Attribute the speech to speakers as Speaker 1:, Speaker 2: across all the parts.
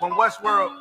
Speaker 1: When Westworld.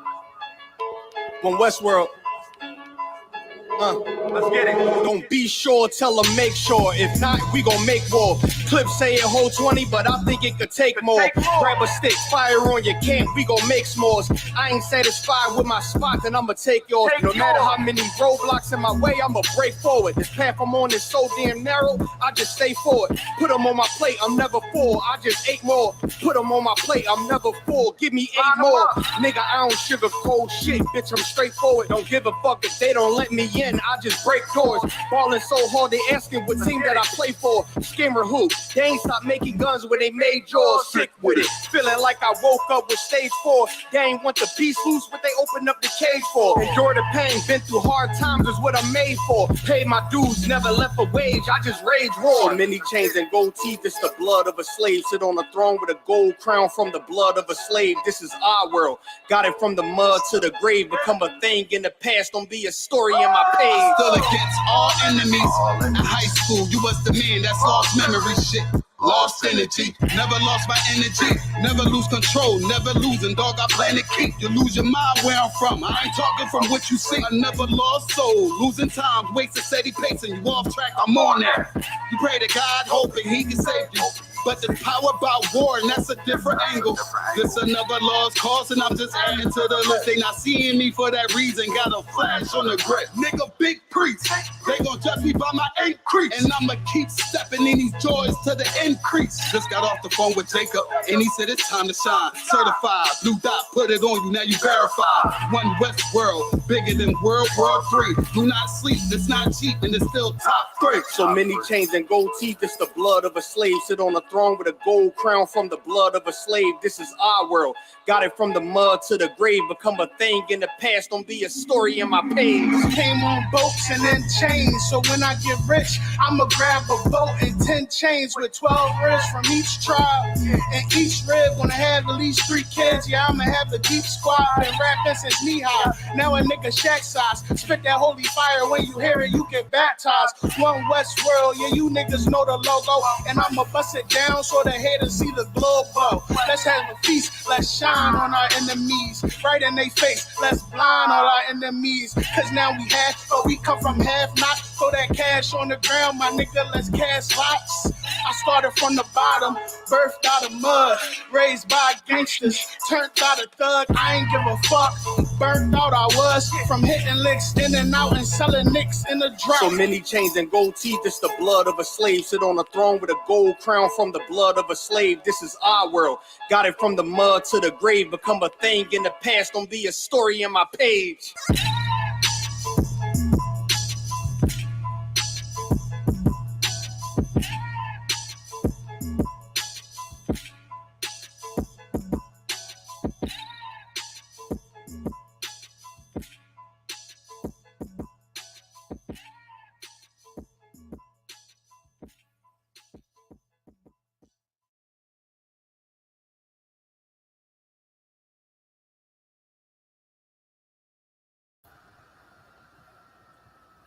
Speaker 1: Let's get it.
Speaker 2: Don't be sure, tell them make sure. If not, we gon' make more. Clips say it hold 20, but I think it could take more. Grab a stick, fire on your camp, we gon' make s'mores. I ain't satisfied with my spot, then I'ma take yours. No matter how many roadblocks in my way, I'ma break forward. This path I'm on is so damn narrow, I just stay forward. Put them on my plate, I'm never full, I just ate more. Put them on my plate, I'm never full, give me 8 more. Nigga, I don't sugarcoat shit, bitch, I'm straightforward. Don't give a fuck if they don't let me in, I just break doors. Ballin' so hard, they asking what team that I play for. Scammer who? They ain't stopped making guns when they made yours. Sick with it, feeling like I woke up with stage 4. They ain't want the beast loose, what they opened up the cage for. Endure the pain, been through hard times is what I'm made for. Paid my dues, never left a wage, I just rage roar. So many chains and gold teeth, it's the blood of a slave. Sit on a throne with a gold crown from the blood of a slave. This is our world, got it from the mud to the grave. Become a thing in the past, don't be a story in my page.
Speaker 3: Still against all enemies. In high school, you was the man that's lost memory shit. Lost energy, never lost my energy. Never lose control, never losing, dog. I plan to keep you. Lose your mind where I'm from. I ain't talking from what you see. I never lost soul, losing time, wasting steady pacing. You off track, I'm on that. You pray to God, hoping He can save you. But the power about war, and that's a different angle. This another lost cause, and I'm just adding to the list. They not seeing me for that reason. Got a flash on the grip. Nigga, big priest. They gon' judge me by my increase. And I'ma keep stepping in these joys to the increase. Just got off the phone with Jacob, and he said it's time to shine. Certified, blue dot, put it on you, now you verify. One West world, bigger than World War III. Do not sleep, it's not cheap, and it's still top 3.
Speaker 2: So many chains and gold teeth, it's the blood of a slave. Sit on a throne with a gold crown from the blood of a slave. This is our world, got it from the mud to the grave. Become a thing in the past, don't be a story in my page.
Speaker 4: Came on boats and then chains, so when I get rich, I'ma grab a boat and 10 chains with 12 ribs from each tribe. And each rib gonna have at least 3 kids. Yeah, I'ma have the deep squad. Been rapping since knee high. Now a nigga shack size. Spit that holy fire, when you hear it, you get baptized. One West world, yeah, you niggas know the logo. And I'ma bust it down so the haters see the globo. Let's have a feast, let's shine on our enemies. Right in their face, let's blind all our enemies. Cause now we have, but we come from half not. Throw that cash on the ground, my nigga, let's cast lots. I started from the bottom, birthed out of mud, raised by gangsters, turned out a thug. I ain't give a fuck, burnt out I was, from hitting licks in and out and selling nicks in the drop.
Speaker 2: So many chains and gold teeth, it's the blood of a slave. Sit on a throne with a gold crown from the blood of a slave. This is our world, got it from the mud to the grave. Become a thing in the past, don't be a story in my page.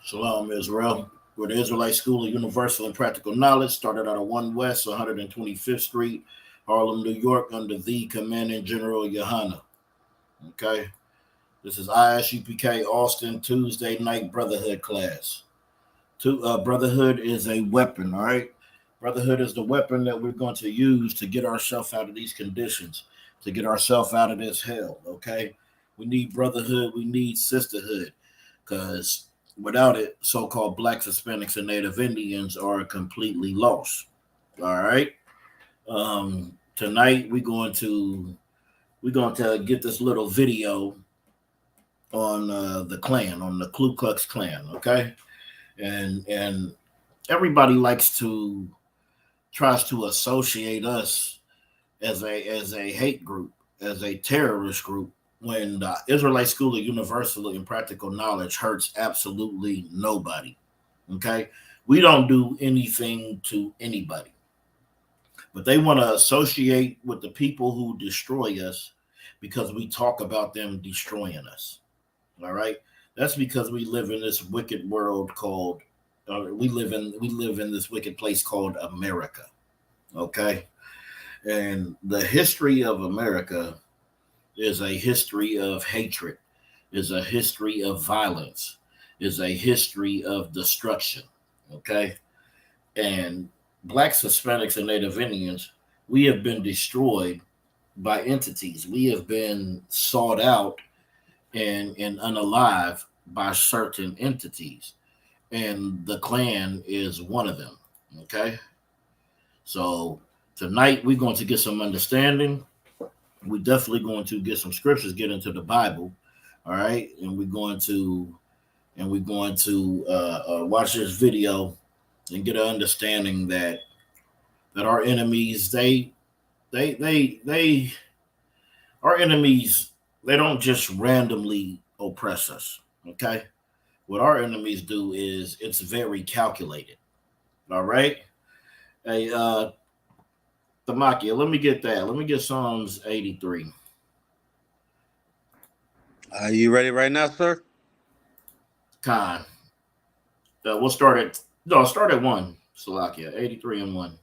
Speaker 5: Shalom, Israel. We're the Israelite School of Universal and Practical Knowledge, started out of 1 West, 125th Street, Harlem, New York, under the Commanding General Yohana. Okay. This is Isupk Austin Tuesday night Brotherhood class. Brotherhood is a weapon, all right? Brotherhood is the weapon that we're going to use to get ourselves out of these conditions, to get ourselves out of this hell, okay? We need brotherhood, we need sisterhood, because without it, so-called Blacks, Hispanics, and Native Indians are completely lost. All right. Tonight we're going to get this little video on the Klan, on the Ku Klux Klan. Okay, and everybody tries to associate us as a hate group, as a terrorist group, when the Israelite School of Universal and Practical Knowledge hurts absolutely nobody, okay? We don't do anything to anybody. But they want to associate with the people who destroy us because we talk about them destroying us, all right? That's because we live in this wicked world called, we live in this wicked place called America, okay? And the history of America is a history of hatred, is a history of violence, is a history of destruction. Okay. And blacks, Hispanics, and Native Indians, we have been destroyed by entities. We have been sought out and unalive by certain entities. And the KLAN is one of them. Okay. So tonight we're going to get some understanding. We're definitely going to get some scriptures, get into the Bible. All right. And we're going to watch this video and get an understanding that our enemies, our enemies, they don't just randomly oppress us. Okay. What our enemies do is it's very calculated. All right. Hey, Tamakia, let me get that. Let me get Psalms 83.
Speaker 1: Are you ready right now, sir?
Speaker 5: Khan. We'll start at 1. Salakia, 83 and 1.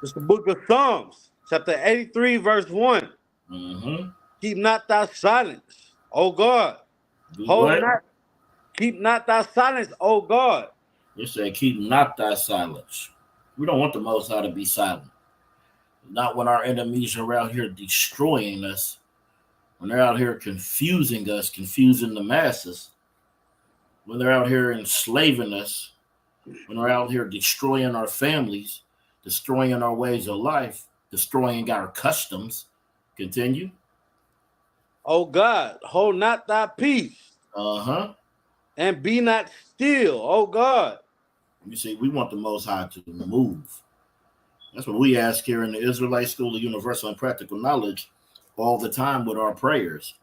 Speaker 1: It's the book of Psalms, chapter 83, verse 1.
Speaker 5: Mm-hmm.
Speaker 1: Keep not thy silence, O God. Keep not thy silence, O God.
Speaker 5: You say, keep not thy silence. We don't want the Most High to be silent. Not when our enemies are out here destroying us, when they're out here confusing us, confusing the masses, when they're out here enslaving us, when they're out here destroying our families, destroying our ways of life, destroying our customs. Continue.
Speaker 1: O God, hold not thy peace.
Speaker 5: Uh-huh.
Speaker 1: And be not still, O God.
Speaker 5: You see, we want the Most High to move. That's what we ask here in the Israelite School of Universal and Practical Knowledge all the time with our prayers.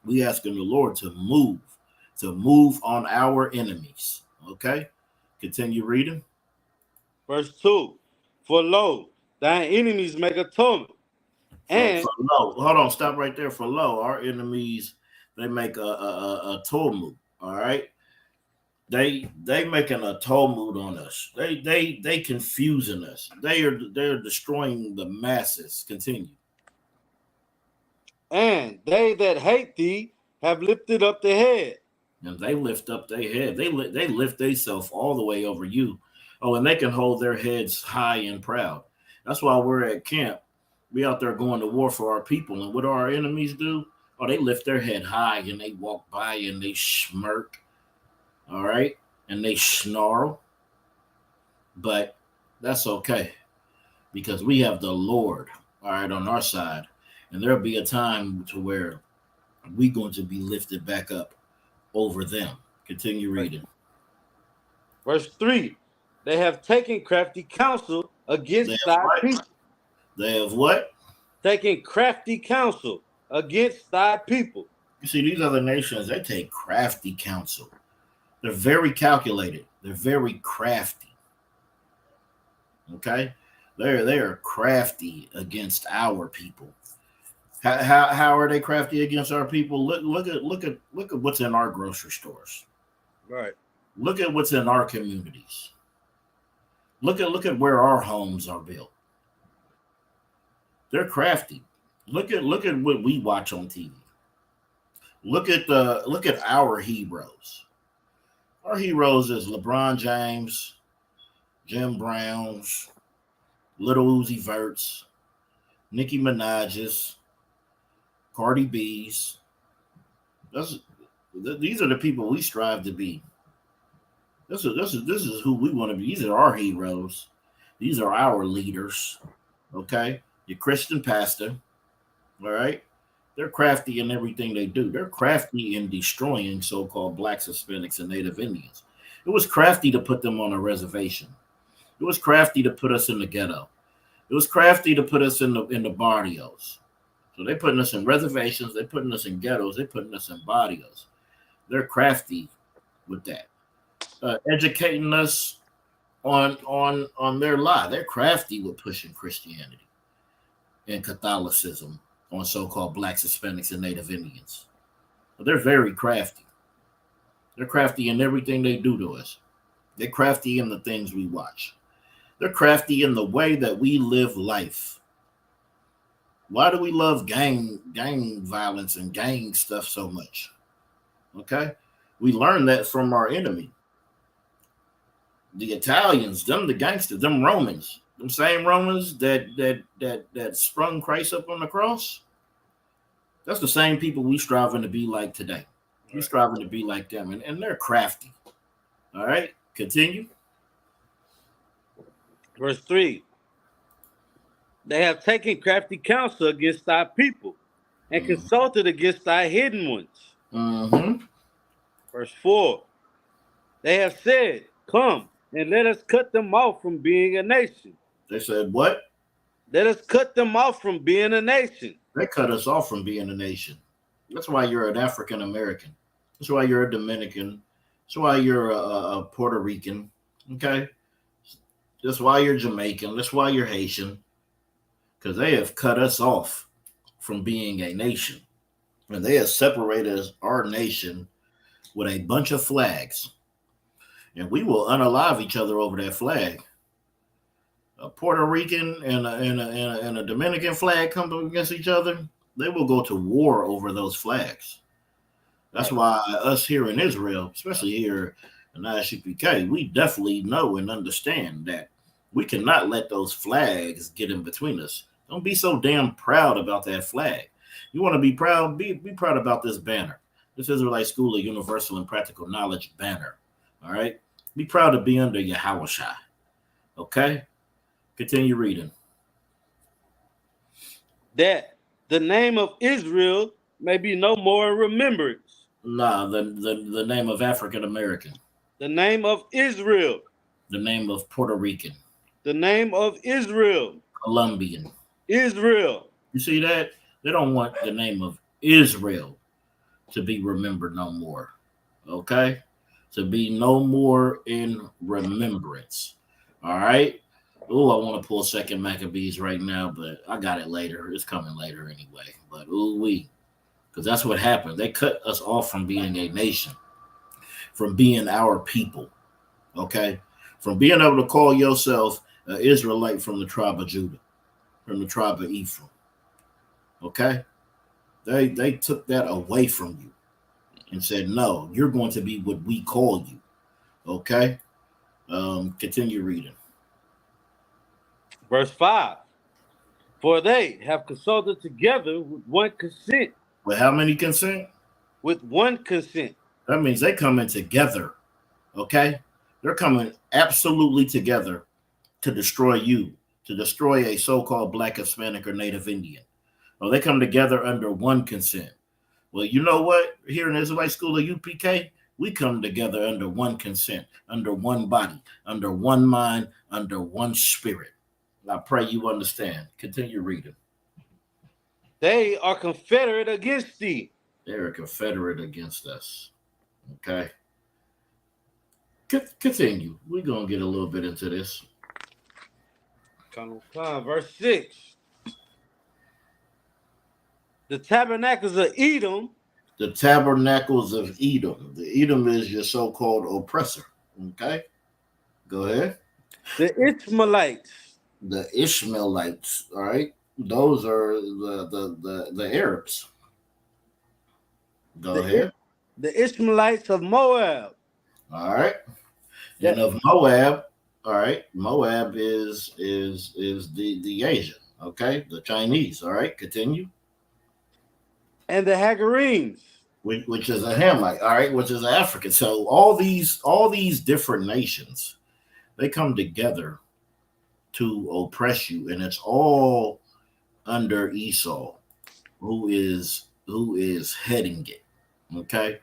Speaker 5: We asking the Lord to move on our enemies. Okay? Continue reading.
Speaker 1: Verse 2. For lo, thine enemies make atonement. And
Speaker 5: for lo, hold on, stop right there. For lo, our enemies, they make a atonement. All right. They making a atonement on us. They confusing us. They're destroying the masses. Continue.
Speaker 1: And they that hate thee have lifted up their head.
Speaker 5: And they lift up their head. They lift themselves all the way over you. Oh, and they can hold their heads high and proud. That's why we're at camp. We out there going to war for our people. And what do our enemies do? Oh, they lift their head high and they walk by and they smirk. All right. And they snarl. But that's okay. Because we have the Lord, all right, on our side. And there'll be a time to where we're going to be lifted back up over them. Continue reading.
Speaker 1: Verse 3. They have taken crafty counsel against thy people.
Speaker 5: They have what?
Speaker 1: Taking crafty counsel against thy people.
Speaker 5: You see, these other nations, they take crafty counsel. They're very calculated. They're very crafty. Okay? They are crafty against our people. How are they crafty against our people? Look at what's in our grocery stores.
Speaker 1: Right.
Speaker 5: Look at what's in our communities. Look at where our homes are built. They're crafty. Look at what we watch on TV. Look at our heroes. Our heroes is LeBron James, Jim Browns, Little Uzi Verts, Nicki Minaj's, Cardi B's. These are the people we strive to be. This is who we want to be. These are our heroes. These are our leaders. Okay? Your Christian pastor. All right? They're crafty in everything they do. They're crafty in destroying so-called blacks, Hispanics, and Native Indians. It was crafty to put them on a reservation. It was crafty to put us in the ghetto. It was crafty to put us in the barrios. So they're putting us in reservations. They're putting us in ghettos. They're putting us in barrios. They're crafty with that. Educating us on their lie. They're crafty with pushing Christianity and Catholicism on so-called blacks, Hispanics, and Native Indians. But they're very crafty. They're crafty in everything they do to us. They're crafty in the things we watch. They're crafty in the way that we live life. Why do we love gang violence and gang stuff so much? Okay, we learned that from our enemy, the Italians, them the gangsters, them Romans, them same Romans that sprung Christ up on the cross. That's the same people we striving to be like today. We striving to be like them, and they're crafty. All right, continue.
Speaker 1: Verse 3. They have taken crafty counsel against thy people and consulted against thy hidden ones.
Speaker 5: Mm-hmm.
Speaker 1: Verse 4. They have said, come and let us cut them off from being a nation.
Speaker 5: They said what?
Speaker 1: Let us cut them off from being a nation.
Speaker 5: They cut us off from being a nation. That's why you're an African American. That's why you're a Dominican. That's why you're a Puerto Rican. Okay? That's why you're Jamaican. That's why you're Haitian. Because they have cut us off from being a nation. And they have separated our nation with a bunch of flags. And we will unalive each other over that flag. A Puerto Rican and a Dominican flag come up against each other, they will go to war over those flags. That's why us here in Israel, especially here in Isupk, we definitely know and understand that we cannot let those flags get in between us. Don't be so damn proud about that flag. You want to be proud? Be proud about this banner. This Israelite School of Universal and Practical Knowledge banner. All right? Be proud to be under Yahushua. Okay? Continue reading.
Speaker 1: That the name of Israel may be no more in remembrance.
Speaker 5: Nah, the name of African American.
Speaker 1: The name of Israel.
Speaker 5: The name of Puerto Rican.
Speaker 1: The name of Israel.
Speaker 5: Colombian.
Speaker 1: Israel.
Speaker 5: You see that? They don't want the name of Israel to be remembered no more. Okay? To be no more in remembrance. All right? Oh, I want to pull Second Maccabees right now, but I got it later. It's coming later anyway. But because that's what happened. They cut us off from being a nation, from being our people. Okay? From being able to call yourself an Israelite from the tribe of Judah, from the tribe of Ephraim. Okay? They took that away from you and said, no, you're going to be what we call you. Okay? Continue reading.
Speaker 1: Verse 5. For they have consulted together with one consent.
Speaker 5: With how many consent?
Speaker 1: With one consent.
Speaker 5: That means they coming together. Okay? They're coming absolutely together to destroy you, to destroy a so-called Black, Hispanic, or Native Indian. Well, they come together under one consent. Well, you know what? Here in the Israelite School of UPK, we come together under one consent, under one body, under one mind, under one spirit. I pray you understand. Continue reading.
Speaker 1: They are confederate against thee.
Speaker 5: They're a confederate against us. Okay. Continue. We're going to get a little bit into this.
Speaker 1: Verse 6. The tabernacles of Edom.
Speaker 5: The tabernacles of Edom. The Edom is your so-called oppressor. Okay. Go ahead.
Speaker 1: The Ishmaelites.
Speaker 5: The Ishmaelites. All right. Those are the Arabs. Go ahead.
Speaker 1: The Ishmaelites of Moab.
Speaker 5: All right. And of Moab, all right. Moab is the Asian. Okay. The Chinese. All right. Continue.
Speaker 1: And the Hagarenes,
Speaker 5: which is a Hamite, all right, which is an African. So all these different nations, they come together to oppress you, and it's all under Esau, who is heading it. Okay.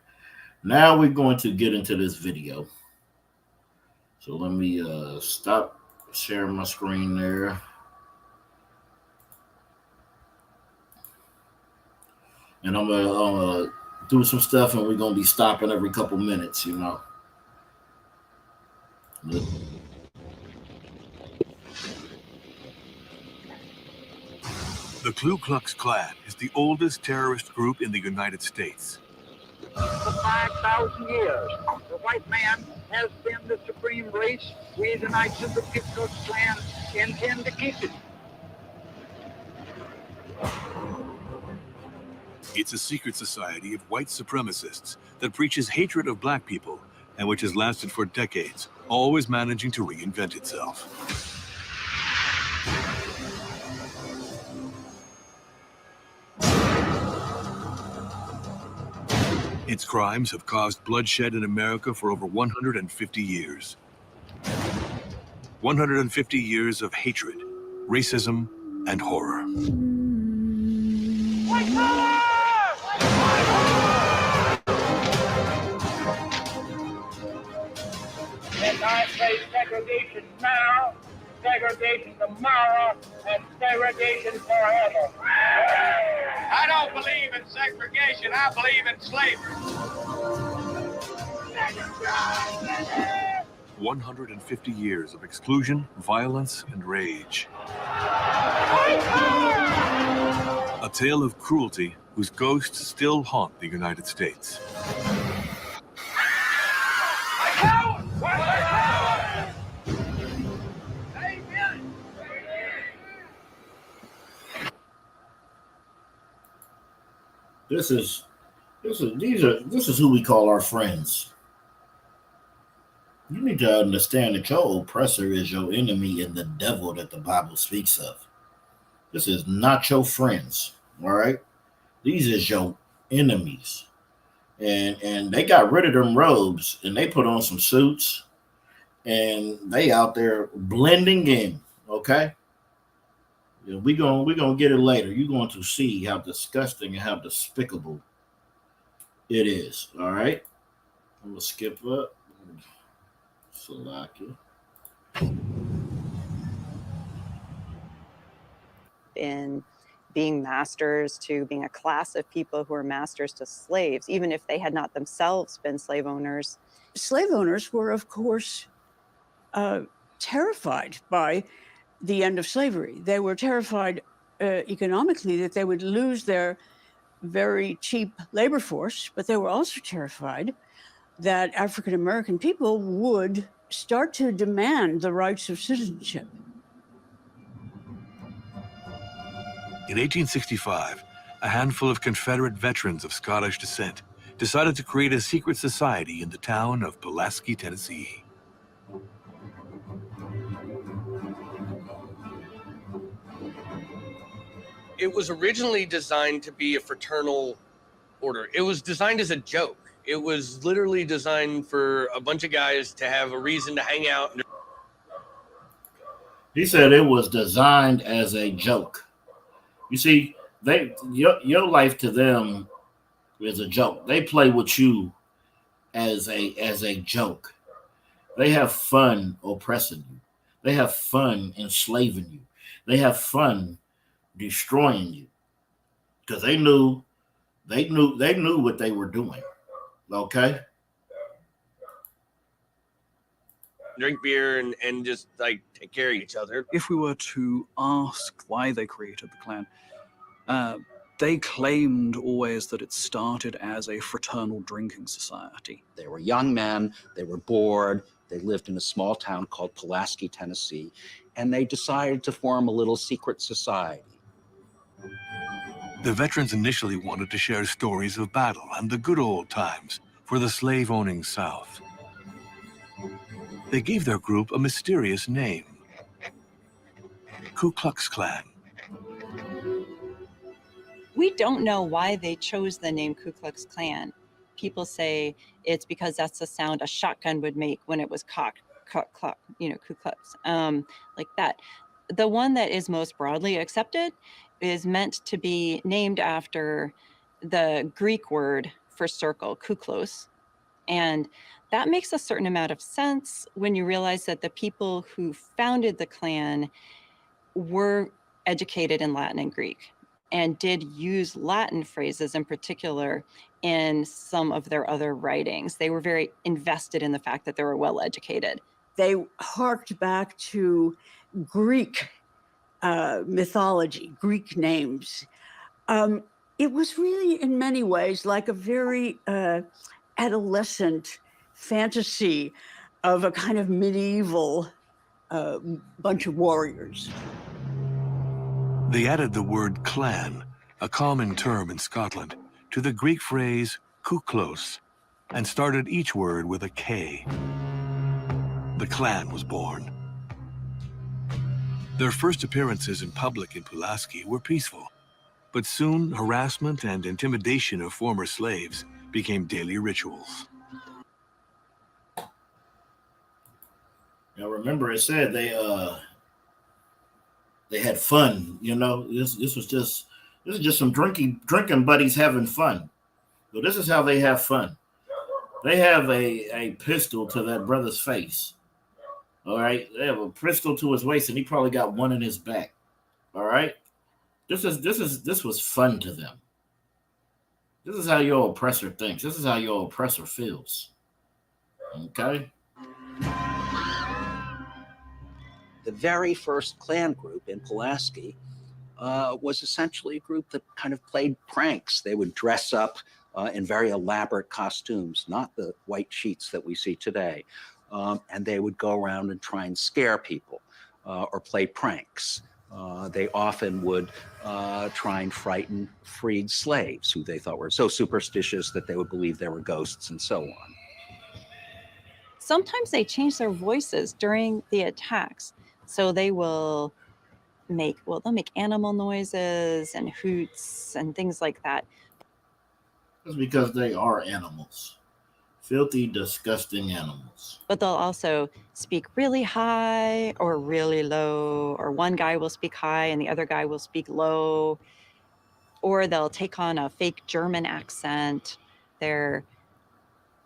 Speaker 5: Now we're going to get into this video. So let me stop sharing my screen there. And I'm gonna do some stuff, and we're gonna be stopping every couple minutes, you know.
Speaker 6: The Ku Klux Klan is the oldest terrorist group in the United States.
Speaker 7: For 5,000 years, the white man has been the supreme race. We, the Isupk Klan, intend to keep it.
Speaker 6: It's a secret society of white supremacists that preaches hatred of black people and which has lasted for decades, always managing to reinvent itself. Its crimes have caused bloodshed in America for over 150 years. 150 years of hatred, racism, and horror.
Speaker 7: And I say segregation now, segregation tomorrow, and segregation forever. I don't believe in segregation, I believe in slavery.
Speaker 6: 150 years of exclusion, violence, and rage. A tale of cruelty whose ghosts still haunt the United States.
Speaker 5: This is who we call our friends. You need to understand that your oppressor is your enemy and the devil that the Bible speaks of. This is not your friends, all right? These is your enemies. And they got rid of them robes and they put on some suits and they out there blending in, okay? Yeah, we're gonna get it later. You're going to see how disgusting and how despicable it is. All right. I'm gonna skip up. Salakia.
Speaker 8: In being masters to being a class of people who are masters to slaves, even if they had not themselves been slave owners.
Speaker 9: Slave owners were, of course, terrified by the end of slavery. They were terrified economically that they would lose their very cheap labor force, but they were also terrified that African American people would start to demand the rights of citizenship.
Speaker 6: In 1865, a handful of Confederate veterans of Scottish descent decided to create a secret society in the town of Pulaski, Tennessee.
Speaker 10: It was originally designed to be a fraternal order. It was designed as a joke. It was literally designed for a bunch of guys to have a reason to hang out.
Speaker 5: He said it was designed as a joke. You see, your life to them is a joke. They play with you as a joke. They have fun oppressing you. They have fun enslaving you. They have fun destroying you because they knew what they were doing. Okay.
Speaker 10: Drink beer and just like take care of each other.
Speaker 11: If we were to ask why they created the Klan, they claimed always that it started as a fraternal drinking society.
Speaker 12: They were young men, they were bored, they lived in a small town called Pulaski, Tennessee, and they decided to form a little secret society.
Speaker 6: The veterans initially wanted to share stories of battle and the good old times for the slave-owning South. They gave their group a mysterious name, Ku Klux Klan.
Speaker 8: We don't know why they chose the name Ku Klux Klan. People say it's because that's the sound a shotgun would make when it was cocked, Ku Klux, like that. The one that is most broadly accepted is meant to be named after the Greek word for circle, kuklos. And that makes a certain amount of sense when you realize that the people who founded the Klan were educated in Latin and Greek and did use Latin phrases in particular in some of their other writings. They were very invested in the fact that they were well educated.
Speaker 9: They harked back to Greek mythology, Greek names. It was really, in many ways, like a very adolescent fantasy of a kind of medieval bunch of warriors.
Speaker 6: They added the word clan, a common term in Scotland, to the Greek phrase kuklos and started each word with a K. The Klan was born. Their first appearances in public in Pulaski were peaceful, but soon harassment and intimidation of former slaves became daily rituals.
Speaker 5: Now remember, it said they had fun. You know, this is just some drinking buddies having fun. So this is how they have fun. They have a pistol to that brother's face. All right, they have a pistol to his waist, and he probably got one in his back. All right, this was fun to them. This is how your oppressor thinks. This is how your oppressor feels. Okay.
Speaker 12: The very first Klan group in Pulaski was essentially a group that kind of played pranks. They would dress up in very elaborate costumes, not the white sheets that we see today. And they would go around and try and scare people or play pranks. They often would try and frighten freed slaves who they thought were so superstitious that they would believe they were ghosts and so on.
Speaker 8: Sometimes they change their voices during the attacks. So they'll make animal noises and hoots and things like that.
Speaker 5: That's because they are animals. Filthy, disgusting animals.
Speaker 8: But they'll also speak really high or really low, or one guy will speak high and the other guy will speak low, or they'll take on a fake German accent. They're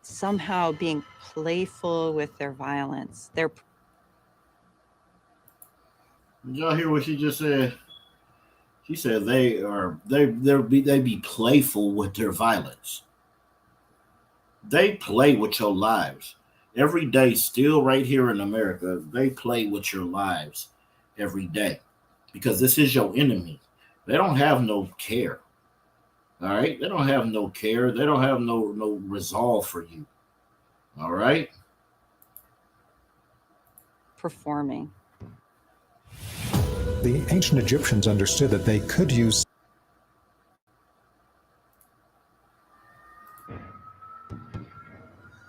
Speaker 8: somehow being playful with their violence.
Speaker 5: Did y'all hear what she just said? She said they be playful with their violence. They play with your lives every day. Still, right here in America, they play with your lives every day because this is your enemy. They don't have no care. All right, they don't have no care. They don't have no resolve for you. All right,
Speaker 8: performing.
Speaker 13: The ancient Egyptians understood that they could use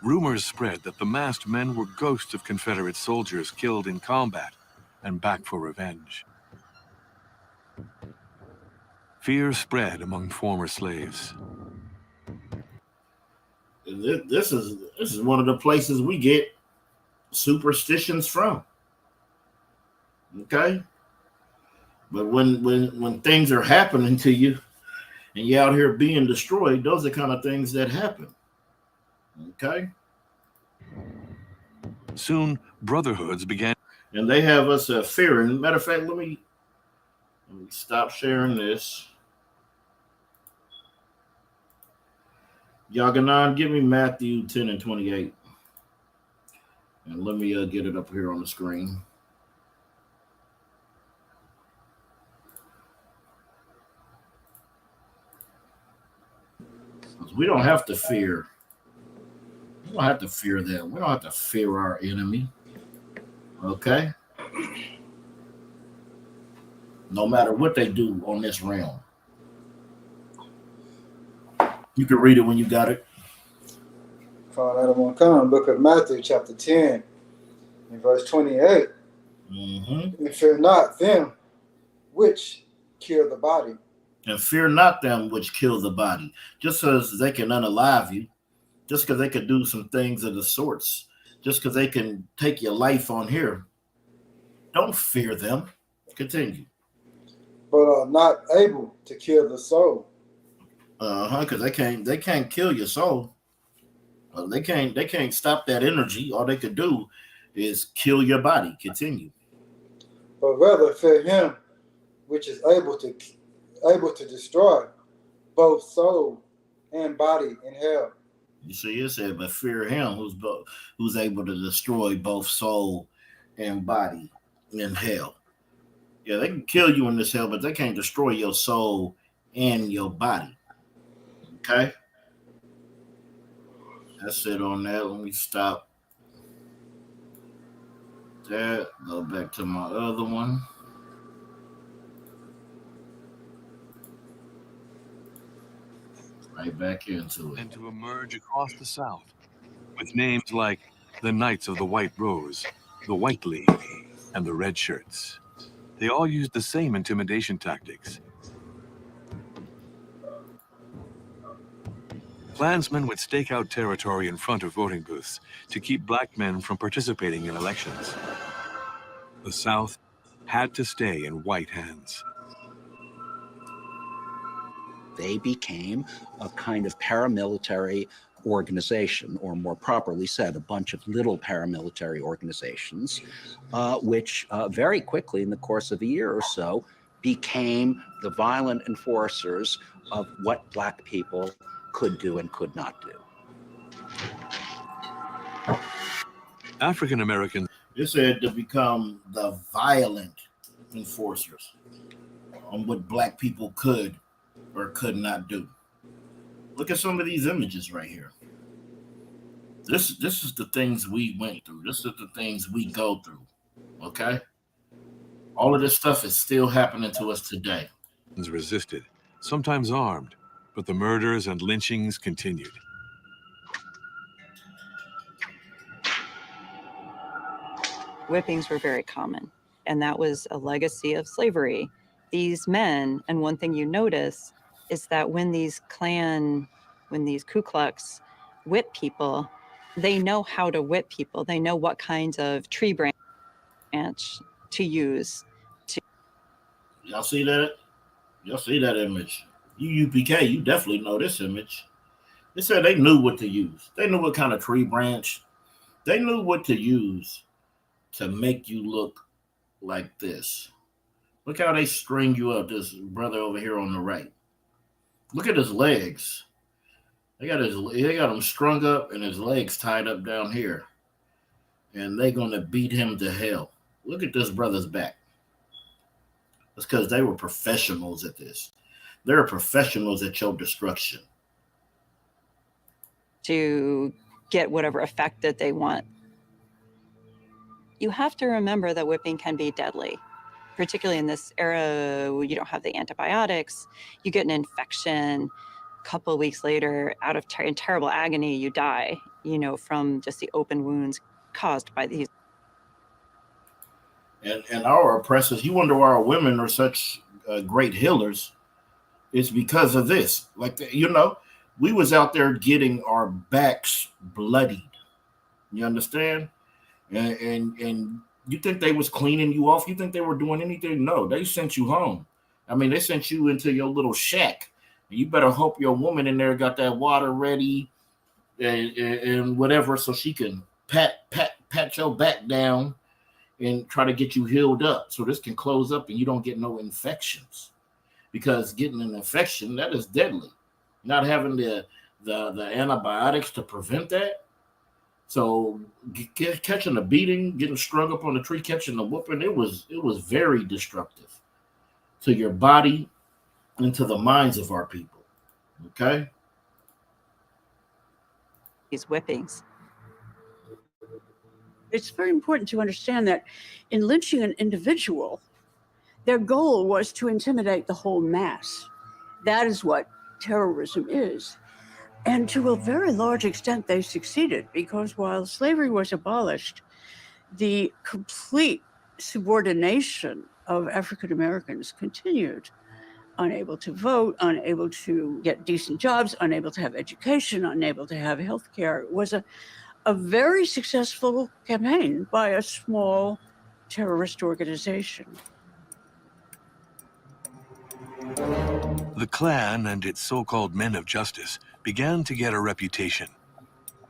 Speaker 6: Rumors spread that the masked men were ghosts of Confederate soldiers killed in combat and back for revenge. Fear spread among former slaves.
Speaker 5: This is one of the places we get superstitions from. Okay, but when things are happening to you and you're out here being destroyed, those are the kind of things that happen. Okay.
Speaker 6: Soon, brotherhoods began.
Speaker 5: And they have us fearing. Matter of fact, let me stop sharing this. Yaganan, give me Matthew 10 and 28. And let me get it up here on the screen. We don't have to fear. We don't have to fear them. We don't have to fear our enemy. Okay? No matter what they do on this realm. You can read it when you got it.
Speaker 14: Found out on come, book of Matthew, chapter 10, and verse 28.
Speaker 5: Mm-hmm.
Speaker 14: And fear not them which kill the body.
Speaker 5: And fear not them which kill the body. Just as they can unalive you, just because they could do some things of the sorts, just because they can take your life on here, don't fear them. Continue.
Speaker 14: But are not able to kill the soul.
Speaker 5: Because they can't kill your soul. They can't stop that energy. All they could do is kill your body. Continue.
Speaker 14: But rather fear him which is able to destroy both soul and body in hell.
Speaker 5: You see, it said, but fear him who's able to destroy both soul and body in hell. Yeah, they can kill you in this hell, but they can't destroy your soul and your body. Okay? That's it on that. Let me stop that. Go back to my other one. Right back into it.
Speaker 6: And to emerge across the South with names like the Knights of the White Rose, the White League, and the Red Shirts. They all used the same intimidation tactics. Klansmen would stake out territory in front of voting booths to keep black men from participating in elections. The South had to stay in white hands.
Speaker 12: They became a kind of paramilitary organization, or more properly said, a bunch of little paramilitary organizations, which very quickly, in the course of a year or so, became the violent enforcers of what black people could do and could not do.
Speaker 6: African Americans.
Speaker 5: It said to become the violent enforcers on what black people could or could not do. Look at some of these images right here. This is the things we went through. This is the things we go through. Okay? All of this stuff is still happening to us today.
Speaker 6: Resisted, sometimes armed, but the murders and lynchings continued.
Speaker 8: Whippings were very common, and that was a legacy of slavery. These men, and one thing you notice is that when these Ku Klux whip people, they know how to whip people. They know what kinds of tree branch to use.
Speaker 5: Y'all see that? Y'all see that image? You UPK, you definitely know this image. They said they knew what to use. They knew what kind of tree branch. They knew what to use to make you look like this. Look how they string you up, this brother over here on the right. Look at his legs. They got him strung up and his legs tied up down here. And they're going to beat him to hell. Look at this brother's back. That's because they were professionals at this. They're professionals at your destruction.
Speaker 8: To get whatever effect that they want. You have to remember that whipping can be deadly, particularly in this era where you don't have the antibiotics. You get an infection, a couple of weeks later, out of in terrible agony, you die, from just the open wounds caused by these.
Speaker 5: And our oppressors, you wonder why our women are such great healers. It's because of this. We was out there getting our backs bloodied. You understand? And you think they was cleaning you off? You think they were doing anything? No, they sent you home. I mean, they sent you into your little shack. You better hope your woman in there got that water ready and whatever, so she can pat your back down and try to get you healed up, so this can close up and you don't get no infections. Because getting an infection, that is deadly. Not having the antibiotics to prevent that. So catching a beating, getting strung up on the tree, catching a whooping, it was very destructive to your body and to the minds of our people. Okay?
Speaker 8: These whippings.
Speaker 9: It's very important to understand that in lynching an individual, their goal was to intimidate the whole mass. That is what terrorism is. And to a very large extent, they succeeded, because while slavery was abolished, the complete subordination of African Americans continued. Unable to vote, unable to get decent jobs, unable to have education, unable to have health care. It was a very successful campaign by a small terrorist organization.
Speaker 6: The Klan and its so-called men of justice began to get a reputation.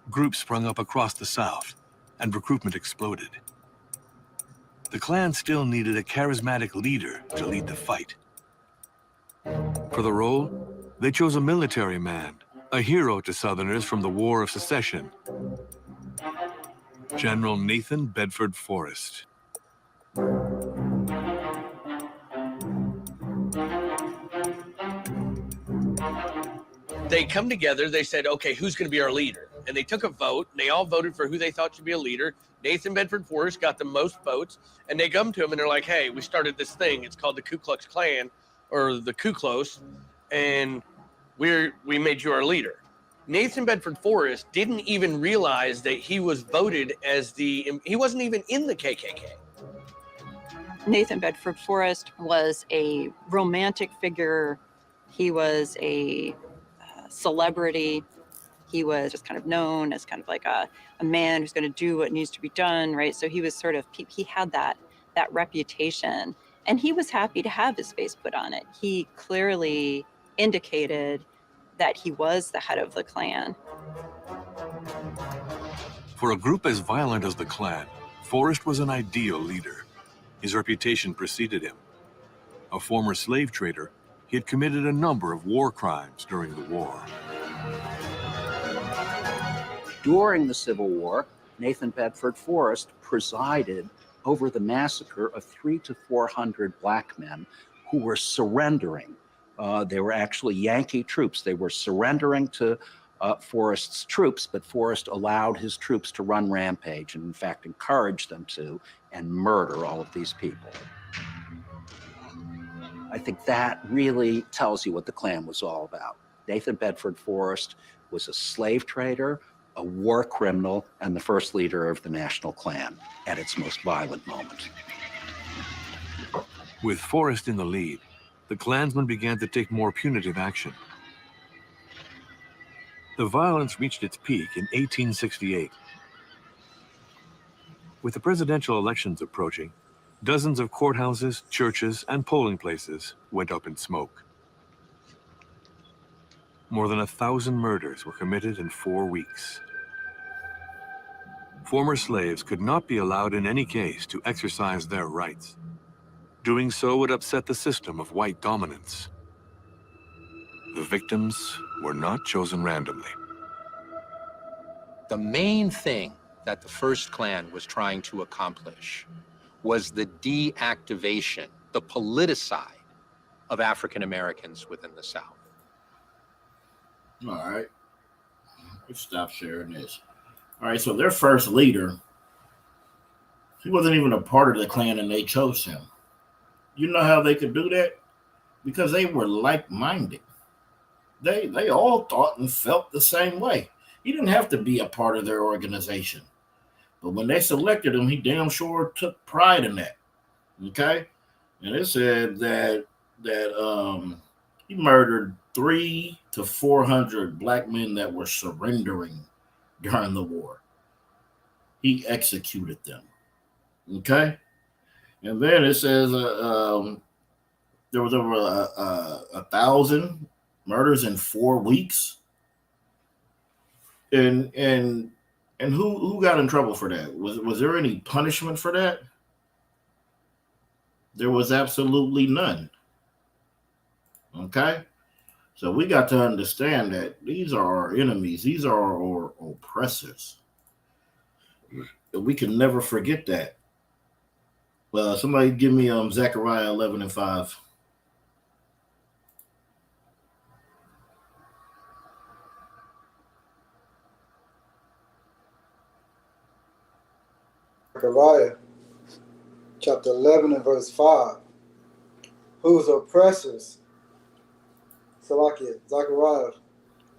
Speaker 6: Groups sprung up across the South, and recruitment exploded. The Klan still needed a charismatic leader to lead the fight. For the role, they chose a military man, a hero to Southerners from the War of Secession, General Nathan Bedford Forrest.
Speaker 10: They come together, they said, okay, who's going to be our leader? And they took a vote, and they all voted for who they thought should be a leader. Nathan Bedford Forrest got the most votes, and they come to him and they're like, hey, we started this thing. It's called the Ku Klux Klan, or the Ku Klux, and we made you our leader. Nathan Bedford Forrest didn't even realize that he was voted as he wasn't even in the KKK.
Speaker 8: Nathan Bedford Forrest was a romantic figure. He was a celebrity. He was just kind of known as kind of like a man who's going to do what needs to be done, right? So he was sort of, he had that reputation, and he was happy to have his face put on it. He clearly indicated that he was the head of the Klan.
Speaker 6: For a group as violent as the Klan, Forrest was an ideal leader. His reputation preceded him. A former slave trader, he had committed a number of war crimes during the war.
Speaker 12: During the Civil War, Nathan Bedford Forrest presided over the massacre of 300 to 400 black men who were surrendering. They were actually Yankee troops. They were surrendering to Forrest's troops, but Forrest allowed his troops to run rampage and, in fact, encouraged them to and murder all of these people. I think that really tells you what the Klan was all about. Nathan Bedford Forrest was a slave trader, a war criminal, and the first leader of the National Klan at its most violent moment.
Speaker 6: With Forrest in the lead, the Klansmen began to take more punitive action. The violence reached its peak in 1868. With the presidential elections approaching, dozens of courthouses, churches, and polling places went up in smoke. More than 1,000 murders were committed in 4 weeks. Former slaves could not be allowed in any case to exercise their rights. Doing so would upset the system of white dominance. The victims were not chosen randomly.
Speaker 15: The main thing that the first Klan was trying to accomplish was the deactivation, the politicide of African Americans within the South.
Speaker 5: All right. Let's stop sharing this. All right, so their first leader, he wasn't even a part of the Klan and they chose him. You know how they could do that? Because they were like-minded. They all thought and felt the same way. He didn't have to be a part of their organization. But when they selected him, he damn sure took pride in that. Okay? And it said that he murdered 300 to 400 black men that were surrendering during the war. He executed them. Okay? And then it says there was over 1,000 murders in 4 weeks. And who got in trouble for that? Was there any punishment for that? There was absolutely none. Okay? So we got to understand that these are our enemies. These are our oppressors. We can never forget that. Well, somebody give me Zechariah 11:5.
Speaker 14: Zechariah chapter 11 and verse 5. Whose oppressors, Salakia, Zechariah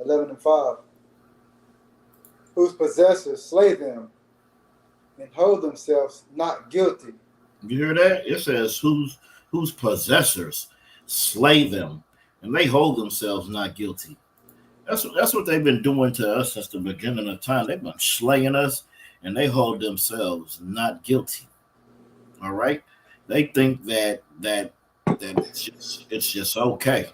Speaker 14: 11 and 5. Whose possessors slay them and hold themselves not guilty.
Speaker 5: You hear that? It says whose possessors slay them and they hold themselves not guilty. That's what they've been doing to us since the beginning of time. They've been slaying us and they hold themselves not guilty. All right? They think that it's just okay.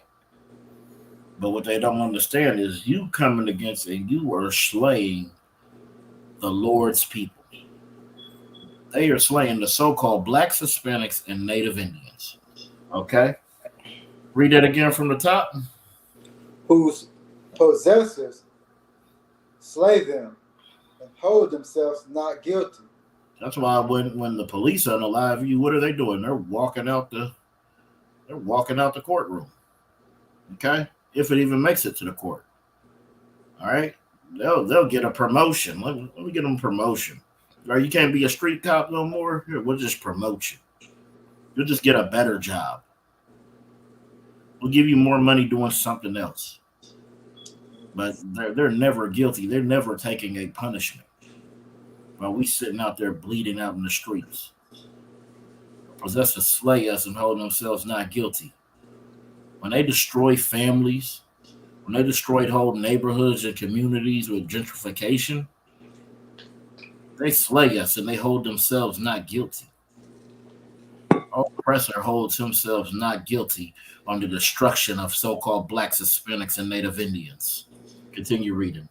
Speaker 5: But what they don't understand is you coming against and you are slaying the Lord's people. They are slaying the so-called blacks, Hispanics, and Native Indians. Okay? Read that again from the top.
Speaker 14: Whose possessors slay them and hold themselves not guilty.
Speaker 5: That's why when the police unalive you, what are they doing? They're walking out the courtroom. Okay? If it even makes it to the court. All right? They'll get a promotion. Let me get them a promotion. Or you can't be a street cop no more. Here, we'll just promote you. You'll just get a better job. We'll give you more money doing something else. but they're never guilty. They're never taking a punishment. While we sitting out there bleeding out in the streets. Possessors slay us and hold themselves not guilty. When they destroy families, when they destroyed whole neighborhoods and communities with gentrification, they slay us and they hold themselves not guilty. Our oppressor holds himself not guilty on the destruction of so-called blacks, Hispanics, and Native Indians. Continue reading.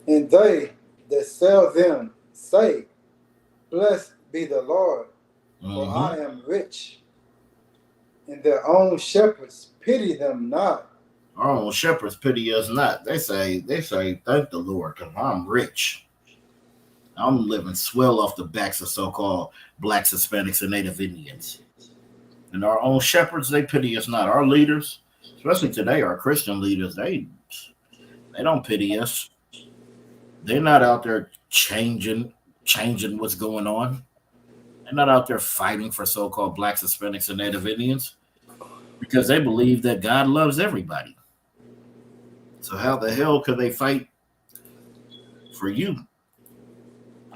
Speaker 14: And they that sell them say, Blessed be the Lord, for I am rich. And their own shepherds pity them not.
Speaker 5: Our own shepherds pity us not. They say, thank the Lord, because I'm rich. I'm living swell off the backs of so-called blacks, Hispanics, and Native Indians. And our own shepherds, they pity us not. Our leaders, especially today, our Christian leaders, they don't pity us. They're not out there changing what's going on. They're not out there fighting for so-called blacks, Hispanics, and Native Indians because they believe that God loves everybody. So how the hell could they fight for you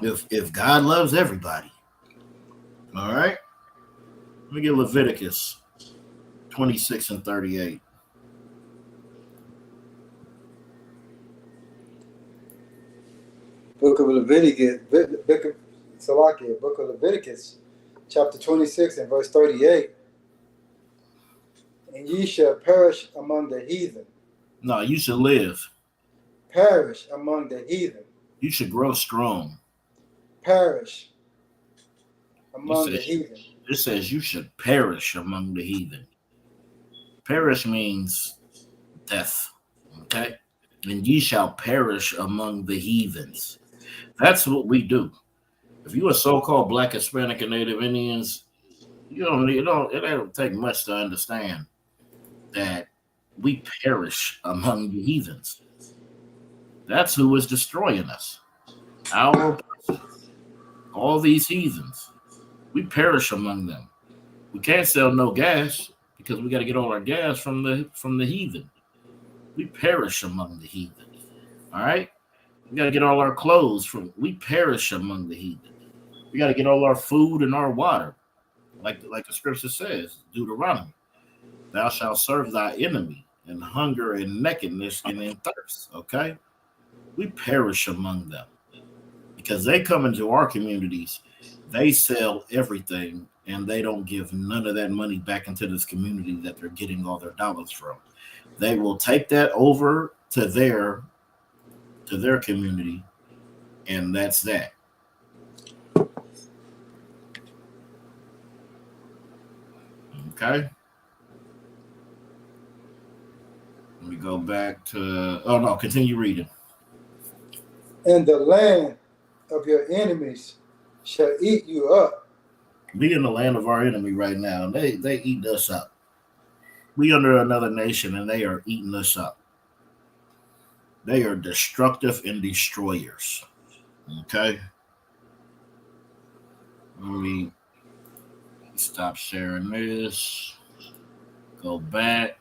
Speaker 5: if God loves everybody? All right. Let me get Leviticus 26 and 38.
Speaker 14: Book of Leviticus, chapter 26 and verse 38. And ye shall perish among the heathen.
Speaker 5: No, you should live.
Speaker 14: Perish among the heathen.
Speaker 5: You should grow strong.
Speaker 14: Perish among the heathen.
Speaker 5: It says you should perish among the heathen. Perish means death. Okay? And ye shall perish among the heathens. That's what we do. If you are so-called black, Hispanic, and Native Indians, it don't take much to understand that we perish among the heathens. That's who is destroying us. All these heathens. We perish among them. We can't sell no gas because we got to get all our gas from the heathen. We perish among the heathen. All right? We got to get all our clothes we perish among the heathen. We got to get all our food and our water. Like the scripture says, Deuteronomy. Thou shalt serve thy enemy in hunger and nakedness and in thirst. Okay? We perish among them. Because they come into our communities, they sell everything, and they don't give none of that money back into this community that they're getting all their dollars from. They will take that over to their community, and that's that. Okay. Let me go back to. Oh no, continue reading.
Speaker 14: And the land of your enemies shall eat you up.
Speaker 5: We in the land of our enemy right now. They eat us up. We under another nation, and they are eating us up. They are destructive and destroyers. Okay. Let me stop sharing this. Go back.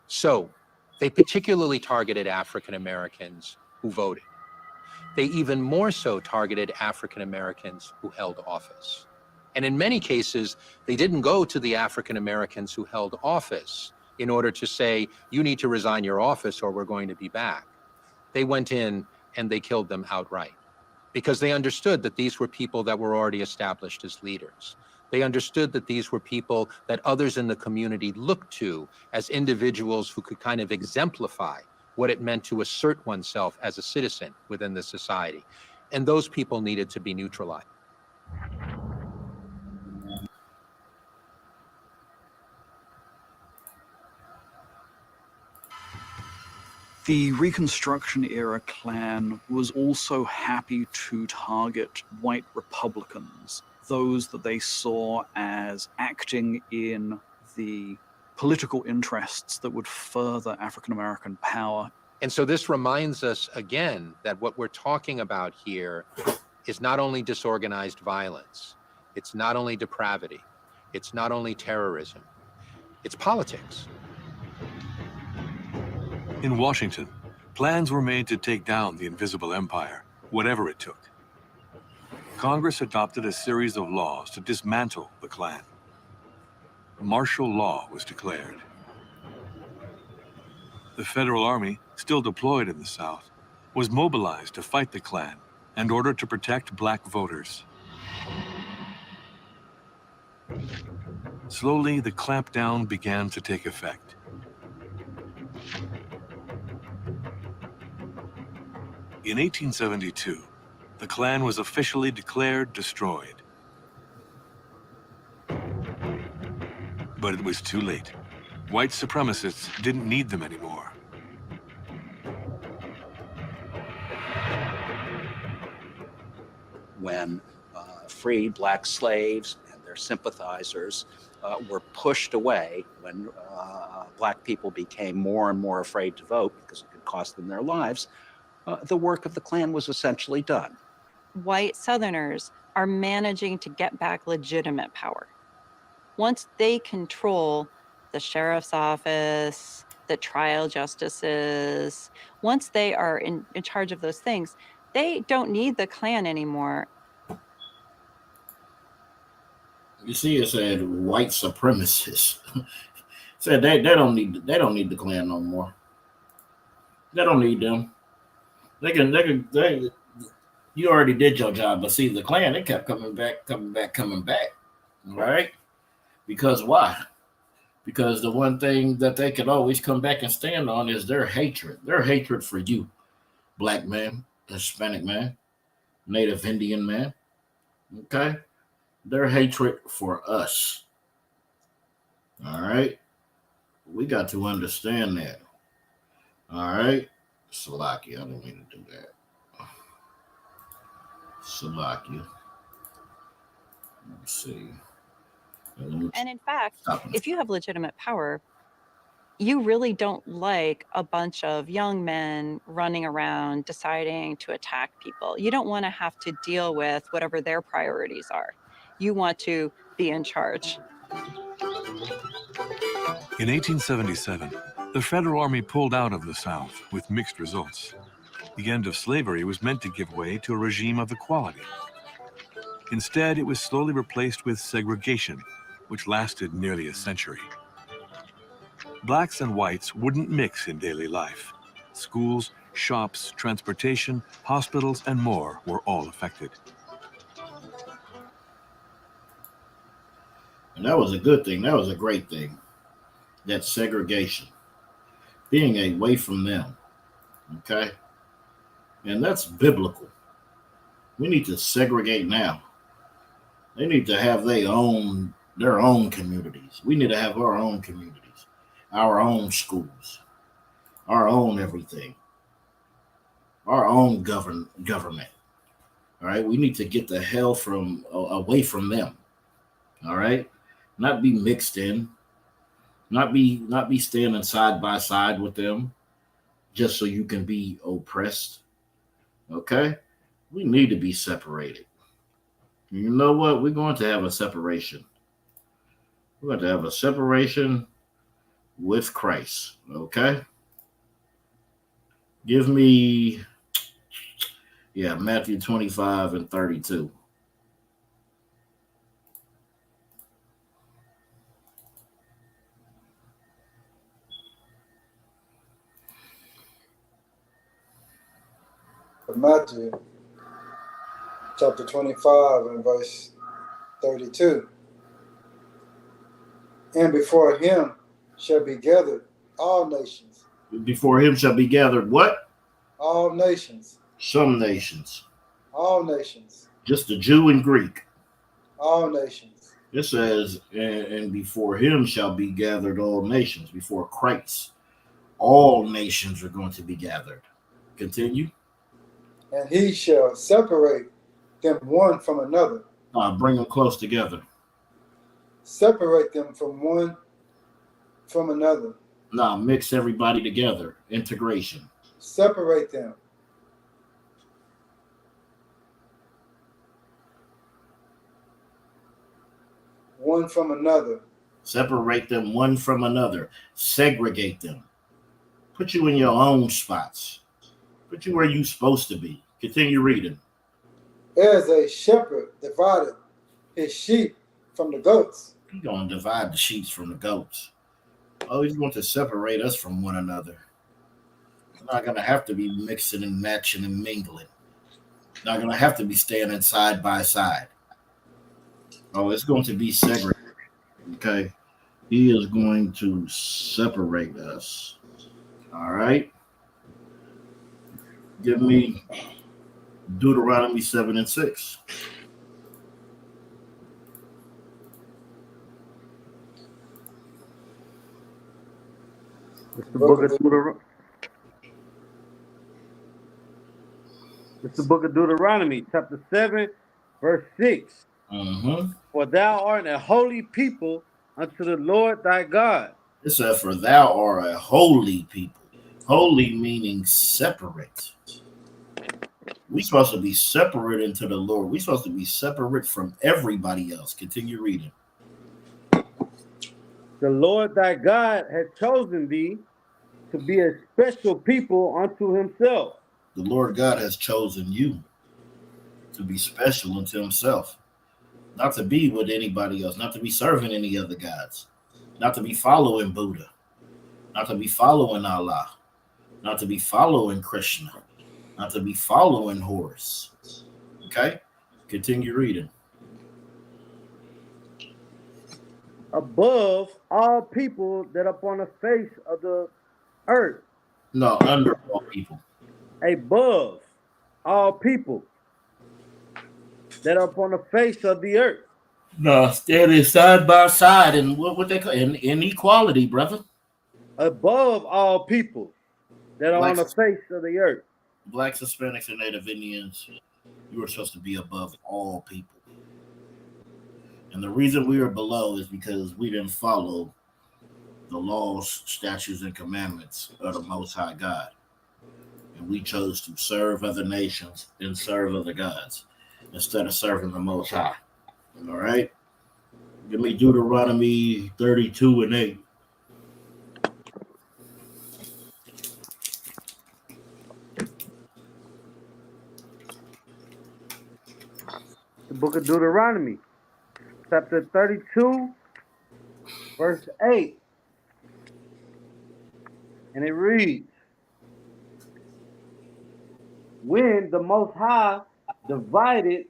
Speaker 15: So they particularly targeted African Americans who voted. They even more so targeted African Americans who held office. And in many cases, they didn't go to the African Americans who held office in order to say, you need to resign your office or we're going to be back. They went in and they killed them outright because they understood that these were people that were already established as leaders. They understood that these were people that others in the community looked to as individuals who could kind of exemplify what it meant to assert oneself as a citizen within the society. And those people needed to be neutralized.
Speaker 11: The Reconstruction era Klan was also happy to target white Republicans, those that they saw as acting in the political interests that would further African American power
Speaker 15: And so this reminds us again that what we're talking about here is not only disorganized violence, it's not only depravity, it's not only terrorism, it's politics.
Speaker 6: In Washington, plans were made to take down the invisible empire, whatever it took. Congress adopted a series of laws to dismantle the Klan. Martial law was declared. The Federal Army, still deployed in the South, was mobilized to fight the Klan and ordered to protect black voters. Slowly, the clampdown began to take effect. In 1872, the Klan was officially declared destroyed. But it was too late. White supremacists didn't need them anymore.
Speaker 12: When freed black slaves and their sympathizers were pushed away, when black people became more and more afraid to vote because it could cost them their lives, the work of the Klan was essentially done.
Speaker 8: White Southerners are managing to get back legitimate power. Once they control the sheriff's office, the trial justices, once they are in charge of those things, they don't need the Klan anymore.
Speaker 5: You see, it said white supremacists. Said they don't need the Klan no more. They don't need them. They you already did your job, but see, the Klan, they kept coming back. Right? Because why? Because the one thing that they could always come back and stand on is their hatred. Their hatred for you, black man, Hispanic man, Native Indian man. Okay? Their hatred for us. All right? We got to understand that. All right? Salakia, I don't mean to do that. Salakia. Let's see.
Speaker 8: And in fact, if you have legitimate power, you really don't like a bunch of young men running around deciding to attack people. You don't want to have to deal with whatever their priorities are. You want to be in charge.
Speaker 6: In 1877, the Federal Army pulled out of the South with mixed results. The end of slavery was meant to give way to a regime of equality. Instead, it was slowly replaced with segregation, which lasted nearly a century. Blacks and whites wouldn't mix in daily life. Schools, shops, transportation, hospitals, and more were all affected.
Speaker 5: And that was a good thing. That was a great thing. That segregation. Being away from them. Okay? And that's biblical. We need to segregate now. They need to have their own communities. We need to have our own communities, our own schools, our own everything, our own government. All right, we need to get the hell away from them. All right, not be mixed in, not be standing side by side with them, just so you can be oppressed. Okay, we need to be separated. You know what? We're going to have a separation. We're going to have a separation with Christ. Okay? Give me, Matthew 25 and 32.
Speaker 14: Matthew chapter 25 and verse 32. And before him shall be gathered all nations.
Speaker 5: Before him shall be gathered what?
Speaker 14: All nations.
Speaker 5: Some nations.
Speaker 14: All nations.
Speaker 5: Just the Jew and Greek.
Speaker 14: All nations.
Speaker 5: It says, and before him shall be gathered all nations. Before Christ, all nations are going to be gathered. Continue.
Speaker 14: And he shall separate them one from another.
Speaker 5: Bring them close together.
Speaker 14: Separate them from one from another.
Speaker 5: Mix everybody together. Integration.
Speaker 14: separate them. One from another.
Speaker 5: Separate them one from another. Segregate them. Put you in your own spots. Put you where you're supposed to be. Continue reading.
Speaker 14: As a shepherd divided his sheep from the goats.
Speaker 5: He's going to divide the sheep from the goats. Oh, he's going to separate us from one another. We're not going to have to be mixing and matching and mingling. Not going to have to be standing side by side. Oh, it's going to be segregated. Okay. He is going to separate us. All right. Give me Deuteronomy 7 and 6.
Speaker 1: It's the book of Deuteronomy. It's the book of Deuteronomy, chapter 7, verse 6. For thou art a holy people unto the Lord thy God.
Speaker 5: It says, for thou art a holy people. Holy meaning separate. We're supposed to be separate into the Lord. We're supposed to be separate from everybody else. Continue reading.
Speaker 1: The Lord thy God hath chosen thee to be a special people unto himself.
Speaker 5: The Lord God has chosen you to be special unto himself. Not to be with anybody else. Not to be serving any other gods. Not to be following Buddha. Not to be following Allah. Not to be following Krishna. Not to be following Horus. Okay? Continue reading.
Speaker 1: Above all people that upon the face of the earth.
Speaker 5: No, under all people.
Speaker 1: Above all people that are upon the face of the earth.
Speaker 5: No, standing side by side and what they call inequality, brother.
Speaker 1: Above all people that are on the face of the earth.
Speaker 5: Blacks, Hispanics, and Native Indians, you are supposed to be above all people. And the reason we are below is because we didn't follow the laws, statutes, and commandments of the Most High God. And we chose to serve other nations and serve other gods instead of serving the Most High. All right? Give me Deuteronomy 32 and 8.
Speaker 1: The book of Deuteronomy, chapter 32, verse 8. And it reads, when the Most High divided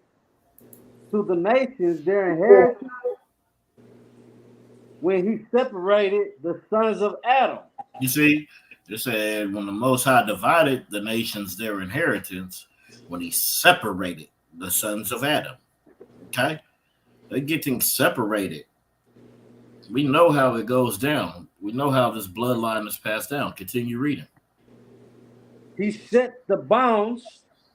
Speaker 1: to the nations their inheritance, when he separated the sons of Adam.
Speaker 5: You see, it said when the Most High divided the nations their inheritance, when he separated the sons of Adam. Okay? They're getting separated. We know how it goes down. We know how this bloodline is passed down. Continue reading.
Speaker 1: He set the bounds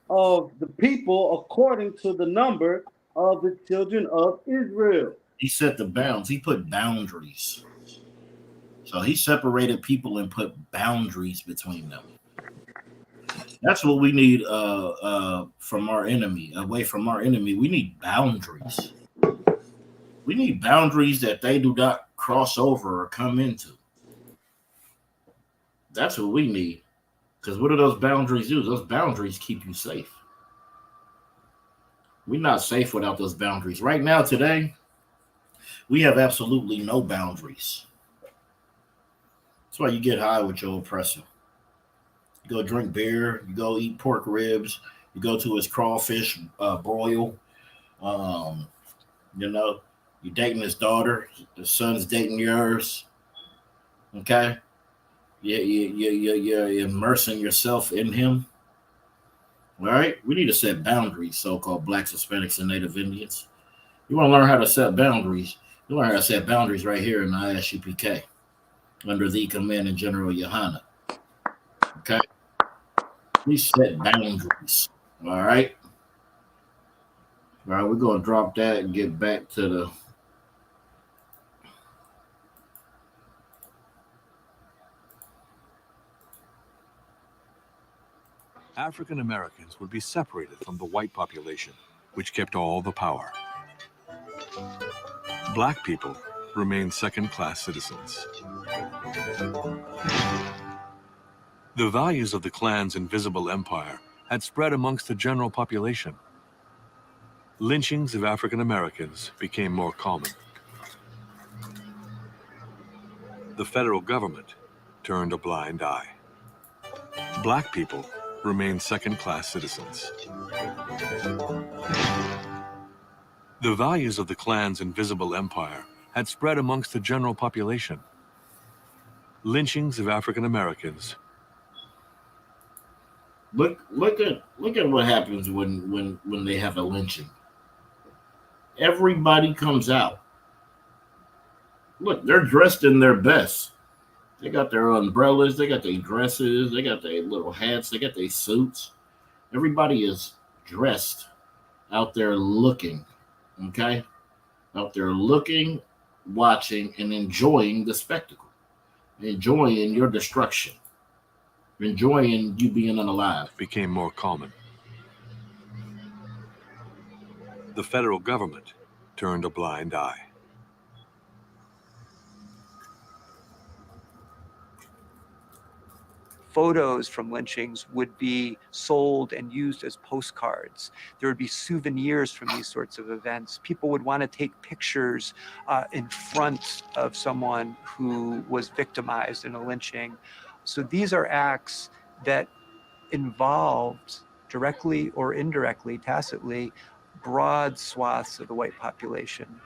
Speaker 1: of the people according to the number of the children of Israel.
Speaker 5: He set the bounds. He put boundaries. So he separated people and put boundaries between them. That's what we need from our enemy. Away from our enemy, we need boundaries. We need boundaries that they do not cross over or come into. That's what we need. Because what do those boundaries do? Those boundaries keep you safe. We're not safe without those boundaries. Right now, today, we have absolutely no boundaries. That's why you get high with your oppressor. You go drink beer. You go eat pork ribs. You go to his crawfish broil. You know, you're dating his daughter. The son's dating yours. Okay? You're immersing yourself in him. All right? We need to set boundaries, so-called Blacks, Hispanics, and Native Indians. You want to learn how to set boundaries? You learn how to set boundaries right here in the Isupk under the command of General Yohana. Okay? We set boundaries. All right? All right, we're going to drop that and get back to the
Speaker 6: African Americans would be separated from the white population, which kept all the power. Black people remained second-class citizens. The values of the Klan's invisible empire had spread amongst the general population. Lynchings of African Americans became more common. The federal government turned a blind eye. Black people remained second-class citizens. The values of the Klan's invisible empire had spread amongst the general population. Lynchings of African Americans.
Speaker 5: Look at what happens when they have a lynching. Everybody comes out. Look, they're dressed in their best. They got their umbrellas, they got their dresses, they got their little hats, they got their suits. Everybody is dressed out there looking, okay? Out there looking, watching, and enjoying the spectacle. Enjoying your destruction. Enjoying you being unalive.
Speaker 6: Became more common. The federal government turned a blind eye.
Speaker 16: Photos from lynchings would be sold and used as postcards. There would be souvenirs from these sorts of events. People would want to take pictures in front of someone who was victimized in a lynching. So these are acts that involved, directly or indirectly, tacitly, broad swaths of the white population.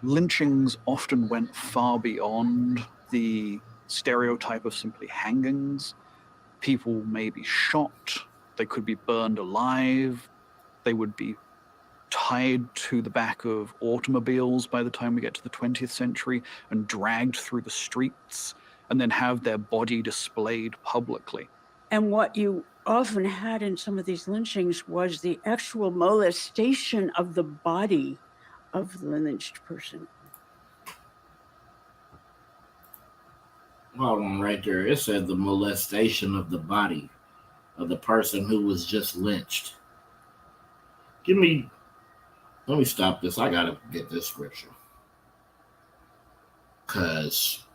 Speaker 11: Lynchings often went far beyond the stereotype of simply hangings. People may be shot, they could be burned alive, they would be tied to the back of automobiles by the time we get to the 20th century and dragged through the streets, and then have their body displayed publicly.
Speaker 9: And what you often had in some of these lynchings was the actual molestation of the body of the lynched person.
Speaker 5: Hold on right there. It said the molestation of the body of the person who was just lynched. Let me stop this. I gotta get this scripture. Cause,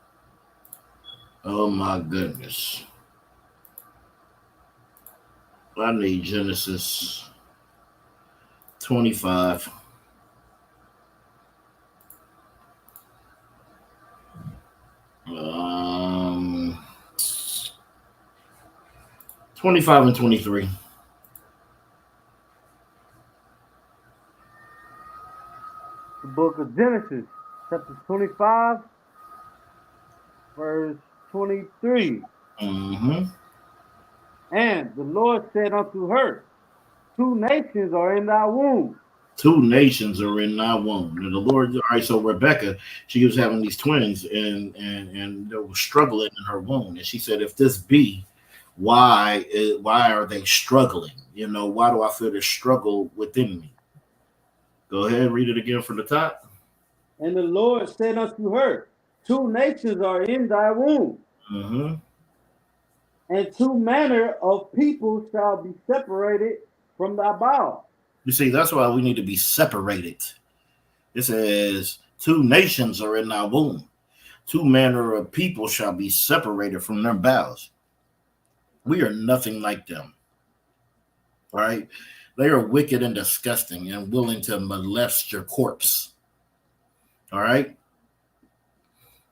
Speaker 5: oh my goodness. I need Genesis 25. Um, 25 and 23.
Speaker 1: The book of Genesis, chapter 25, verse 23.
Speaker 5: Mm-hmm.
Speaker 1: And the Lord said unto her, 2 nations are in thy womb.
Speaker 5: 2 nations are in thy womb. And the Lord, all right, so Rebecca, she was having these twins and they were struggling in her womb. And she said, if this be, why are they struggling? You know, why do I feel this struggle within me? Go ahead, read it again from the top.
Speaker 1: And the Lord said unto her, 2 nations are in thy womb.
Speaker 5: Mm-hmm.
Speaker 1: And 2 manner of people shall be separated from thy bowels.
Speaker 5: You see, that's why we need to be separated. It says, 2 nations are in thy womb. 2 manner of people shall be separated from their bowels. We are nothing like them. All right? They are wicked and disgusting and willing to molest your corpse. All right?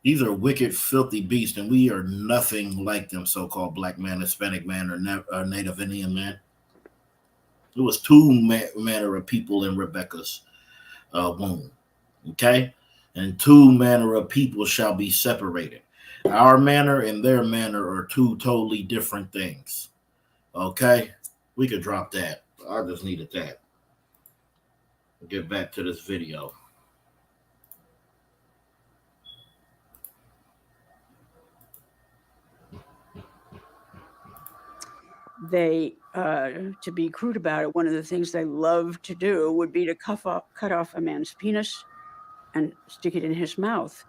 Speaker 5: These are wicked, filthy beasts, and we are nothing like them, so-called black man, Hispanic man, or Native Indian man. There was 2 manner of people in Rebecca's womb, okay? And 2 manner of people shall be separated. Our manner and their manner are 2 totally different things, okay? We could drop that. I just needed that. Get back to this video.
Speaker 9: They, to be crude about it, one of the things they love to do would be to cut off a man's penis and stick it in his mouth.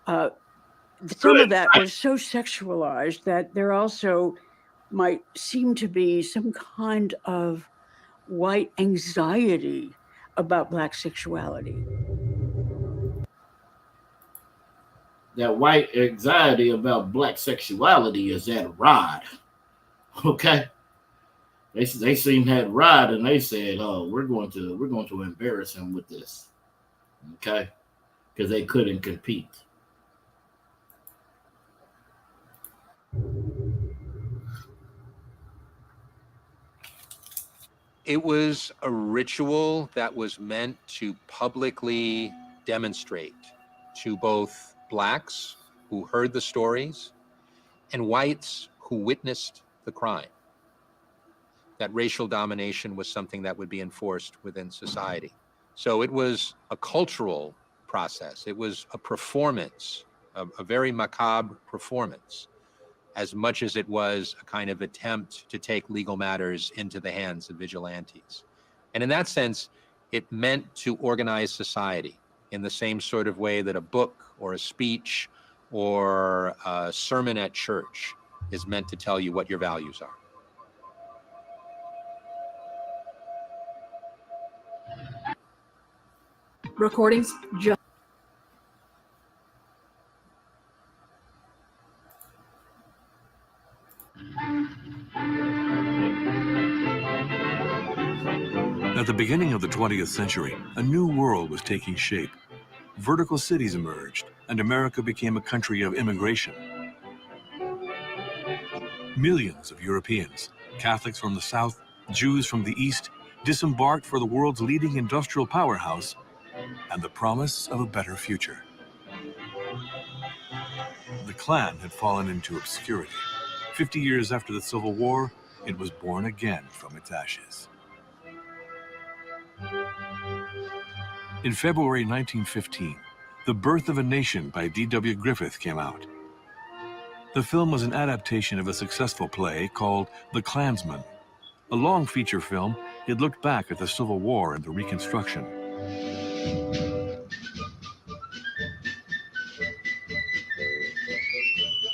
Speaker 9: Some of that was so sexualized that they're also might seem to be some kind of white anxiety about Black sexuality.
Speaker 5: That white anxiety about Black sexuality is that rod. Okay, they seen that rod and they said, "Oh, we're going to embarrass him with this." Okay, because they couldn't compete.
Speaker 15: It was a ritual that was meant to publicly demonstrate to both Blacks who heard the stories and whites who witnessed the crime that racial domination was something that would be enforced within society. So it was a cultural process. It was a performance, a very macabre performance, as much as it was a kind of attempt to take legal matters into the hands of vigilantes. And in that sense, it meant to organize society in the same sort of way that a book or a speech or a sermon at church is meant to tell you what your values are.
Speaker 17: Recordings just.
Speaker 6: At the beginning of the 20th century, a new world was taking shape. Vertical cities emerged, and America became a country of immigration. Millions of Europeans, Catholics from the South, Jews from the East, disembarked for the world's leading industrial powerhouse and the promise of a better future. The KLAN had fallen into obscurity. 50 years after the Civil War, it was born again from its ashes. In February 1915, The Birth of a Nation by D.W. Griffith came out. The film was an adaptation of a successful play called The Klansman. A long feature film, it looked back at the Civil War and the Reconstruction.